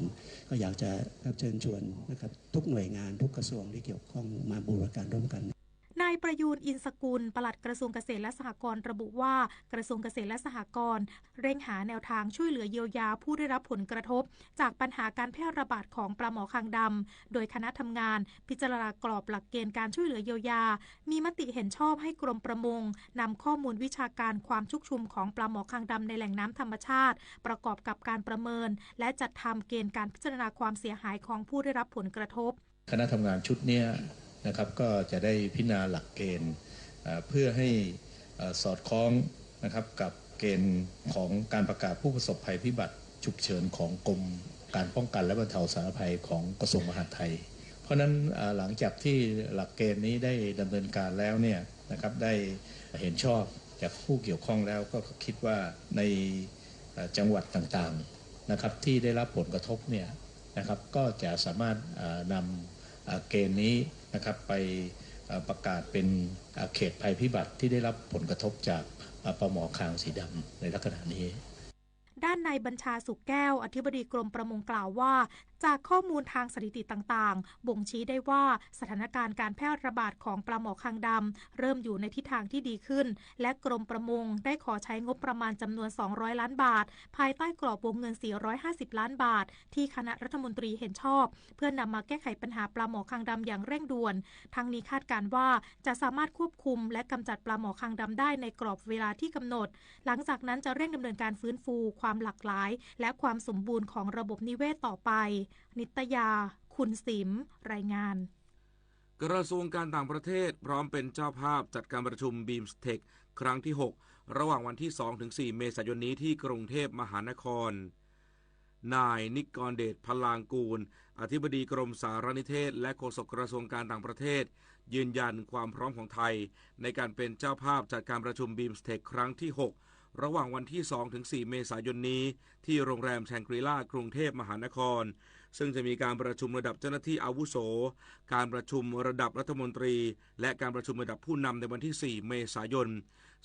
ก็อยากจะเชิญชวนนะครับทุกหน่วยงานทุกกระทรวงที่เกี่ยวข้องมาบูรณาการร่วมกันนายประยูรอินสกุลปลัดกระทรวงเกษตรและสหกรณ์ระบุว่ากระทรวงเกษตรและสหกรณ์เร่งหาแนวทางช่วยเหลือเยียวยาผู้ได้รับผลกระทบจากปัญหาการแพร่ระบาดของปลาหมอคางดำโดยคณะทำงานพิจารณากรอบหลักเกณฑ์การช่วยเหลือเยียวยามีมติเห็นชอบให้กรมประมงนำข้อมูลวิชาการความชุกชุมของปลาหมอคางดำในแหล่งน้ำธรรมชาติประกอบกับการประเมินและจัดทำเกณฑ์การพิจารณาความเสียหายของผู้ได้รับผลกระทบคณะทำงานชุดนี้นะครับก็จะได้พิจารณาหลักเกณฑ์เพื่อให้สอดคล้องนะครับกับเกณฑ์ของการประกาศผู้ประสบภัยพิบัติฉุกเฉินของกรมการป้องกันและบรรเทาสาธารณภัยของกระทรวงมหาดไทยเพราะนั้นหลังจากที่หลักเกณฑ์นี้ได้ดำเนินการแล้วเนี่ยนะครับได้เห็นชอบจากผู้เกี่ยวข้องแล้วก็คิดว่าในจังหวัดต่างๆนะครับที่ได้รับผลกระทบเนี่ยนะครับก็จะสามารถนำเกณฑ์นี้นะครับไปประกาศเป็นเขตภัยพิบัติที่ได้รับผลกระทบจากปลาหมอคางสีดำในลักษณะนี้ด้านนายบัญชาสุขแก้วอธิบดีกรมประมงกล่าวว่าจากข้อมูลทางสถิติต่างๆบ่งชี้ได้ว่าสถานการณ์การแพร่ระบาดของปลาหมอคางดำเริ่มอยู่ในทิศทางที่ดีขึ้นและกรมประมงได้ขอใช้งบประมาณจำนวน200ล้านบาทภายใต้กรอบวงเงิน450ล้านบาทที่คณะรัฐมนตรีเห็นชอบเพื่อนำมาแก้ไขปัญหาปลาหมอคางดำอย่างเร่งด่วนทั้งนี้คาดการณ์ว่าจะสามารถควบคุมและกำจัดปลาหมอคางดำได้ในกรอบเวลาที่กำหนดหลังจากนั้นจะเร่งดำเนินการฟื้นฟูความหลากหลายและความสมบูรณ์ของระบบนิเวศต่อไปนิตยาคุณสิมรายงานกระทรวงการต่างประเทศพร้อมเป็นเจ้าภาพจัดการประชุม BIMSTEC ครั้งที่ 6 ระหว่างวันที่ 2-4 เมษายนนี้ที่กรุงเทพมหานครนายนิกรเดชพลางกูลอธิบดีกรมสารนิเทศและโฆษกกระทรวงการต่างประเทศ ยืนยันความพร้อมของไทยในการเป็นเจ้าภาพจัดการประชุมบีมสเทคครั้งที่ 6 ระหว่างวันที่ 2-4 เมษายนนี้ที่โรงแรมแชงกรีลากรุงเทพมหานครซึ่งจะมีการประชุมระดับเจ้าหน้าที่อาวุโสการประชุมระดับรัฐมนตรีและการประชุมระดับผู้นำในวันที่ 4 เมษายน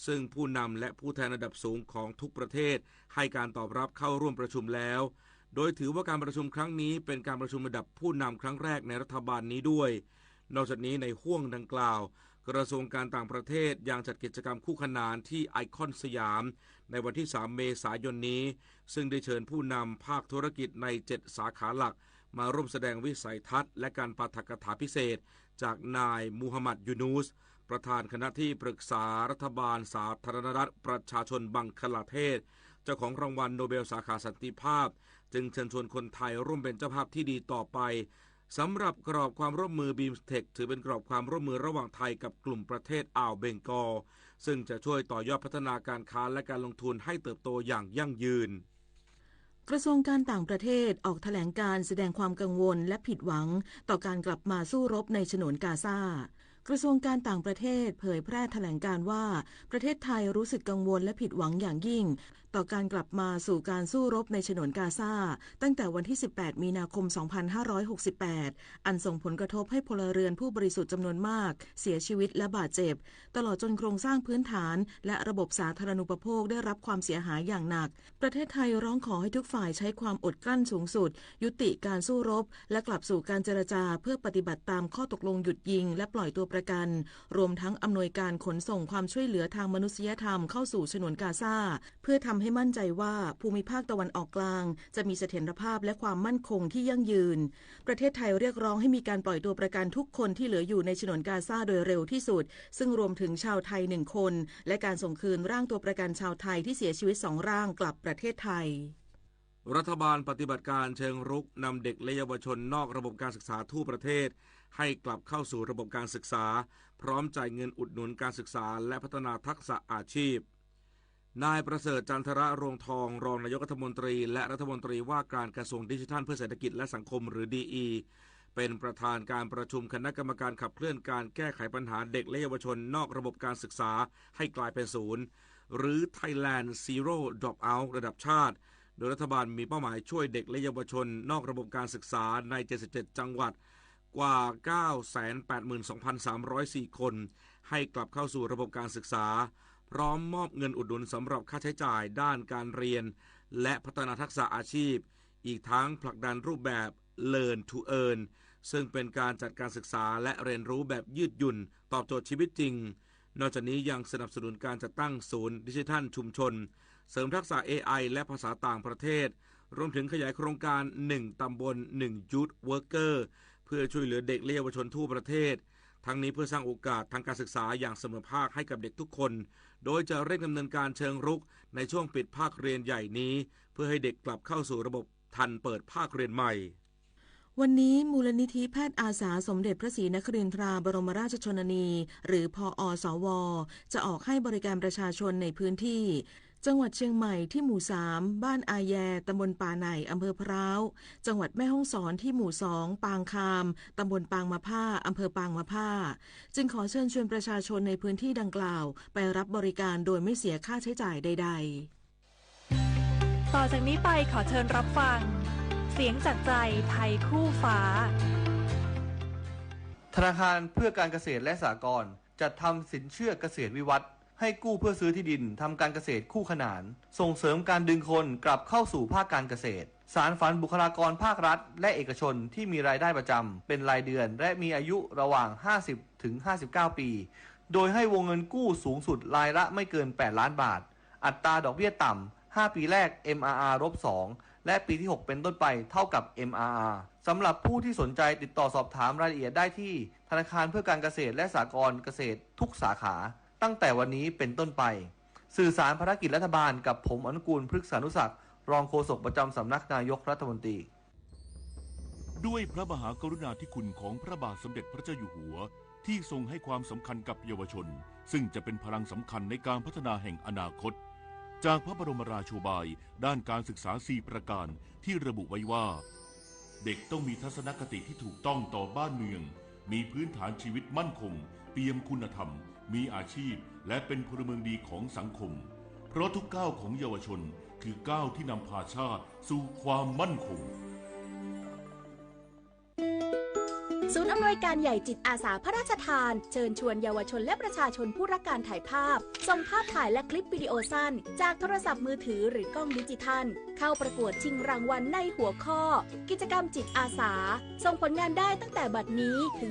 ซึ่งผู้นำและผู้แทนระดับสูงของทุกประเทศให้การตอบรับเข้าร่วมประชุมแล้วโดยถือว่าการประชุมครั้งนี้เป็นการประชุมระดับผู้นำครั้งแรกในรัฐบาลนี้ด้วยนอกจากนี้ในห้วงดังกล่าวกระทรวงการต่างประเทศยังจัดกิจกรรมคู่ขนานที่ไอคอนสยามในวันที่ 3 เมษายนนี้ซึ่งได้เชิญผู้นำภาคธุรกิจใน 7 สาขาหลักมาร่วมแสดงวิสัยทัศน์และการปาฐกถาพิเศษจากนายมูฮัมหมัดยูนูสประธานคณะที่ปรึกษารัฐบาลสาธารณรัฐประชาชนบังคลาเทศเจ้าของรางวัลโนเบลสาขาสันติภาพจึงเชิญชวนคนไทยร่วมเป็นเจ้าภาพที่ดีต่อไปสำหรับกรอบความร่วมมือบีมสเทคถือเป็นกรอบความร่วมมือระหว่างไทยกับกลุ่มประเทศอ่าวเบงกอลซึ่งจะช่วยต่อยอดพัฒนาการค้าและการลงทุนให้เติบโตอย่างยั่งยืนกระทรวงการต่างประเทศออกแถลงการแสดงความกังวลและผิดหวังต่อการกลับมาสู้รบในฉนวนกาซากระทรวงการต่างประเทศเผยแพร่แถลงการว่าประเทศไทยรู้สึกกังวลและผิดหวังอย่างยิ่งต่อการกลับมาสู่การสู้รบในฉนวนกาซาตั้งแต่วันที่ 18 มีนาคม 2568 อันส่งผลกระทบให้พลเรือนผู้บริสุทธิ์จำนวนมากเสียชีวิตและบาดเจ็บตลอดจนโครงสร้างพื้นฐานและระบบสาธารณูปโภคได้รับความเสียหายอย่างหนักประเทศไทยร้องขอให้ทุกฝ่ายใช้ความอดกลั้นสูงสุดยุติการสู้รบและกลับสู่การเจรจาเพื่อปฏิบัติตามข้อตกลงหยุดยิงและปล่อยตัวประกันรวมทั้งอำนวยการขนส่งความช่วยเหลือทางมนุษยธรรมเข้าสู่ฉนวนกาซาเพื่อทำให้มั่นใจว่าภูมิภาคตะวันออกกลางจะมีเสถียรภาพและความมั่นคงที่ยั่งยืนประเทศไทยเรียกร้องให้มีการปล่อยตัวประกันทุกคนที่เหลืออยู่ในฉนวนกาซาโดยเร็วที่สุดซึ่งรวมถึงชาวไทย1 คนและการส่งคืนร่างตัวประกันชาวไทยที่เสียชีวิต2 ร่างกลับประเทศไทยรัฐบาลปฏิบัติการเชิงรุกนำเด็กและเยาวชนนอกระบบการศึกษาทั่วประเทศให้กลับเข้าสู่ระบบการศึกษาพร้อมจ่ายเงินอุดหนุนการศึกษาและพัฒนาทักษะอาชีพนายประเสริฐจันทระรวงทองรองนายกรัฐมนตรีและรัฐมนตรีว่าการกระทรวงดิจิทัลเพื่อเศรษฐกิจและสังคมหรือ DE เป็นประธานการประชุมคณะกรรมการขับเคลื่อนการแก้ไขปัญหาเด็กและเยาวชนนอกระบบการศึกษาให้กลายเป็นศูนย์หรือ Thailand Zero Dropout ระดับชาติโดยรัฐบาลมีเป้าหมายช่วยเด็กและเยาวชนนอกระบบการศึกษาใน77จังหวัดกว่า 982,304 คนให้กลับเข้าสู่ระบบการศึกษาพร้อมมอบเงินอุดหนุนสำหรับค่าใช้จ่ายด้านการเรียนและพัฒนาทักษะอาชีพอีกทั้งผลักดันรูปแบบ Learn to Earn ซึ่งเป็นการจัดการศึกษาและเรียนรู้แบบยืดหยุ่นตอบโจทย์ชีวิตจริงนอกจากนี้ยังสนับสนุนการจัดตั้งศูนย์ดิจิทัลชุมชนเสริมทักษะ AI และภาษาต่างประเทศรวมถึงขยายโครงการ1ตำบล1 Youth Worker เพื่อช่วยเหลือเด็กและเยาวชนทั่วประเทศทั้งนี้เพื่อสร้างโอกาสทางการศึกษาอย่างเสมอภาคให้กับเด็กทุกคนโดยจะเร่งดำเนินการเชิงรุกในช่วงปิดภาคเรียนใหญ่นี้เพื่อให้เด็กกลับเข้าสู่ระบบทันเปิดภาคเรียนใหม่วันนี้มูลนิธิแพทย์อาสาสมเด็จพระศรีนครินทราบรมราชชนนีหรือพอสวจะออกให้บริการประชาชนในพื้นที่จังหวัดเชียงใหม่ที่หมู่ 3 บ้านอาแยตำบลป่าไหนอำเภอพร้าวจังหวัดแม่ฮ่องสอนที่หมู่ 2 ปางคามตำบลปางมะผ้าอำเภอปางมะผ้าจึงขอเชิญชวนประชาชนในพื้นที่ดังกล่าวไปรับบริการโดยไม่เสียค่าใช้จ่ายใดๆต่อจากนี้ไปขอเชิญรับฟังเสียงจากใจไทยคู่ฟ้าธนาคารเพื่อการเกษตรและสหกรณ์จัดทำสินเชื่อเกษตรวิวัฒน์ให้กู้เพื่อซื้อที่ดินทำการเกษตรคู่ขนานส่งเสริมการดึงคนกลับเข้าสู่ภาคการเกษตรสานฝันบุคลากรภาครัฐและเอกชนที่มีรายได้ประจำเป็นรายเดือนและมีอายุระหว่าง50 ถึง 59 ปีโดยให้วงเงินกู้สูงสุดรายละไม่เกิน8 ล้านบาทอัตราดอกเบี้ยต่ำ5 ปีแรก MRR-2 และปีที่6เป็นต้นไปเท่ากับ MRR สำหรับผู้ที่สนใจติดต่อสอบถามรายละเอียดได้ที่ธนาคารเพื่อการเกษตรและสหกรณ์เกษตรทุกสาขาตั้งแต่วันนี้เป็นต้นไปสื่อสารภารกิจรัฐบาลกับผมอนุกูลพฤกษานุศักดิ์รองโฆษกประจำสำนักนายกรัฐมนตรีด้วยพระมหากรุณาธิคุณของพระบาทสมเด็จพระเจ้าอยู่หัวที่ทรงให้ความสำคัญกับเยาวชนซึ่งจะเป็นพลังสำคัญในการพัฒนาแห่งอนาคตจากพระบรมราโชบายด้านการศึกษา4ประการที่ระบุไว้ว่าเด็กต้องมีทัศนคติที่ถูกต้องต่อบ้านเมือง มีพื้นฐานชีวิตมั่นคงเปี่ยมคุณธรรมมีอาชีพและเป็นพลเมืองดีของสังคมเพราะทุกก้าวของเยาวชนคือก้าวที่นำพาชาติสู่ความมั่นคงศูนย์อำนวยการใหญ่จิตอาสาพระราชทานเชิญชวนเยาวชนและประชาชนผู้รักการถ่ายภาพส่งภาพถ่ายและคลิปวิดีโอสั้นจากโทรศัพท์มือถือหรือกล้องดิจิทัลเข้าประกวดชิงรางวัลในหัวข้อกิจกรรมจิตอาสาส่งผลงานได้ตั้งแต่บัดนี้ถึง